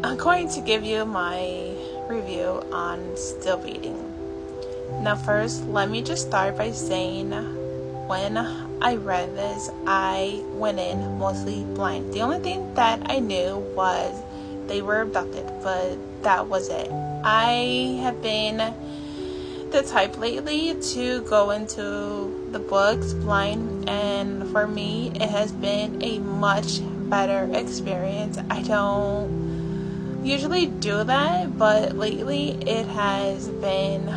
I'm going to give you my review on Still Beating. Now first, let me just start by saying when I read this, I went in mostly blind. The only thing that I knew was they were abducted, but that was it. I have been the type lately to go into the books blind, and for me it has been a much better experience. I don't usually do that, but lately it has been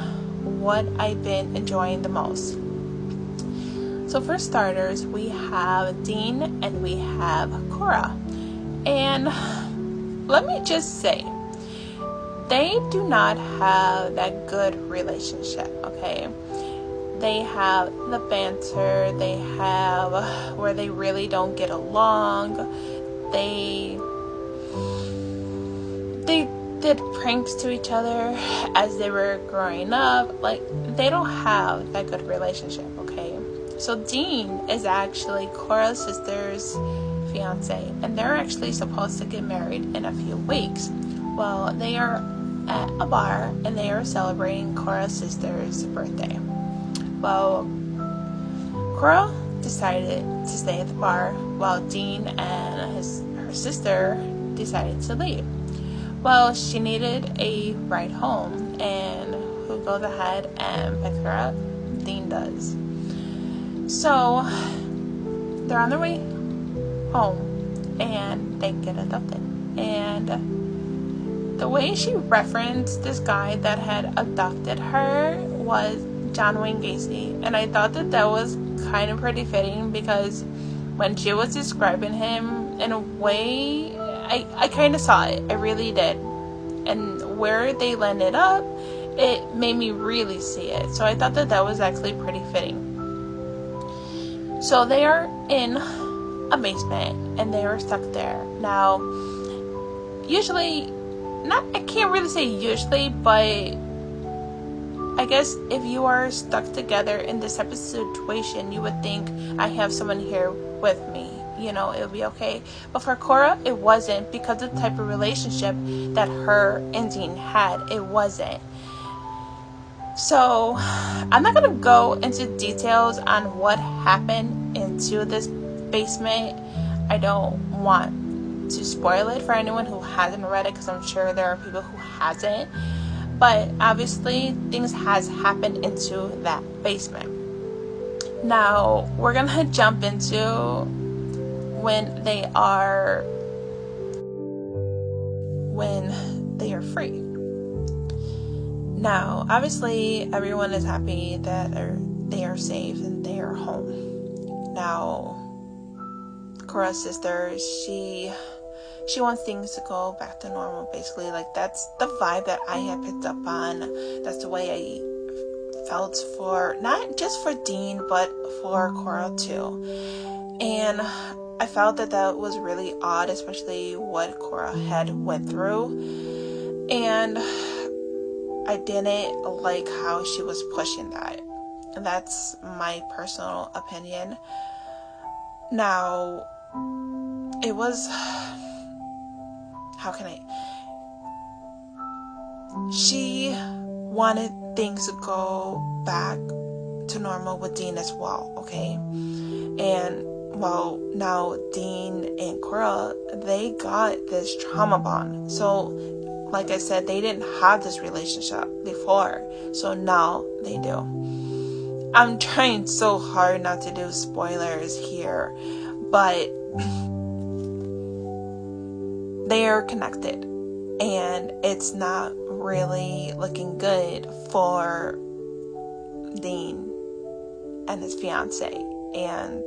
what I've been enjoying the most. So for starters, we have Dean and we have Cora, and let me just say, they do not have that good relationship, okay? They have the banter, they have where they really don't get along. They did pranks to each other as they were growing up. Like, they don't have that good relationship, okay? So Dean is actually Cora's sister's fiance, and they're actually supposed to get married in a few weeks. Well, they are at a bar and they are celebrating Cora's sister's birthday. Well, Cora decided to stay at the bar while Dean and her sister decided to leave. Well, she needed a ride home, and who goes ahead and picks her up? Dean does. So they're on their way home and they get adopted. And the way she referenced this guy that had abducted her was John Wayne Gacy, and I thought that was kind of pretty fitting, because when she was describing him, in a way, I kind of saw it. I really did. And where they landed up, it made me really see it. So I thought that was actually pretty fitting. So they are in a basement and they are stuck there. Now, usually, I can't really say usually, but I guess if you are stuck together in this type of situation, you would think, I have someone here with me, it'll be okay. But for Cora, it wasn't, because of the type of relationship that her and Dean had. It wasn't. So I'm not going to go into details on what happened into this basement. I don't want to spoil it for anyone who hasn't read it, because I'm sure there are people who hasn't. But obviously things has happened into that basement. Now we're going to jump into when they are free. Now, obviously, everyone is happy that they are safe and they are home. Now, Cora's sister, she wants things to go back to normal, basically. Like, that's the vibe that I had picked up on. That's the way I felt for, not just for Dean, but for Cora too. And I felt that was really odd, especially what Cora had went through. And I didn't like how she was pushing that. And that's my personal opinion. Now, it was, she wanted things to go back to normal with Dean as well, okay? And, well, now Dean and Cora, they got this trauma bond. So, like I said, they didn't have this relationship before, so now they do. I'm trying so hard not to do spoilers here, but they are connected, and it's not really looking good for Dean and his fiance. And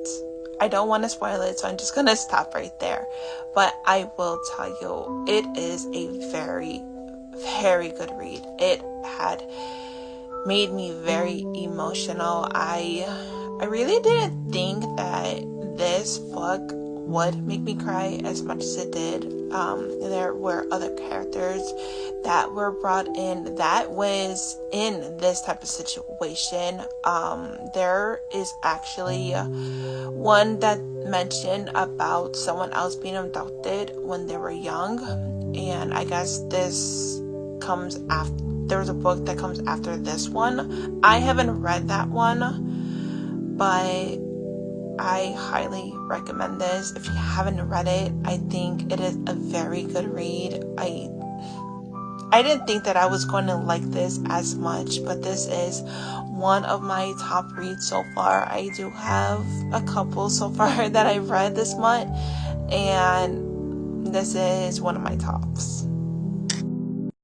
I don't want to spoil it, so I'm just going to stop right there. But I will tell you, it is a very, very good read. It had made me very emotional. I really didn't think that this book would make me cry as much as it did. There were other characters that were brought in that was in this type of situation. There is actually one that mentioned about someone else being abducted when they were young, and I guess this comes after. There's a book that comes after this one. I haven't read that one, but I highly recommend this. If you haven't read it, I think it is a very good read. I didn't think that I was going to like this as much, but this is one of my top reads so far. I do have a couple so far that I've read this month, and this is one of my tops.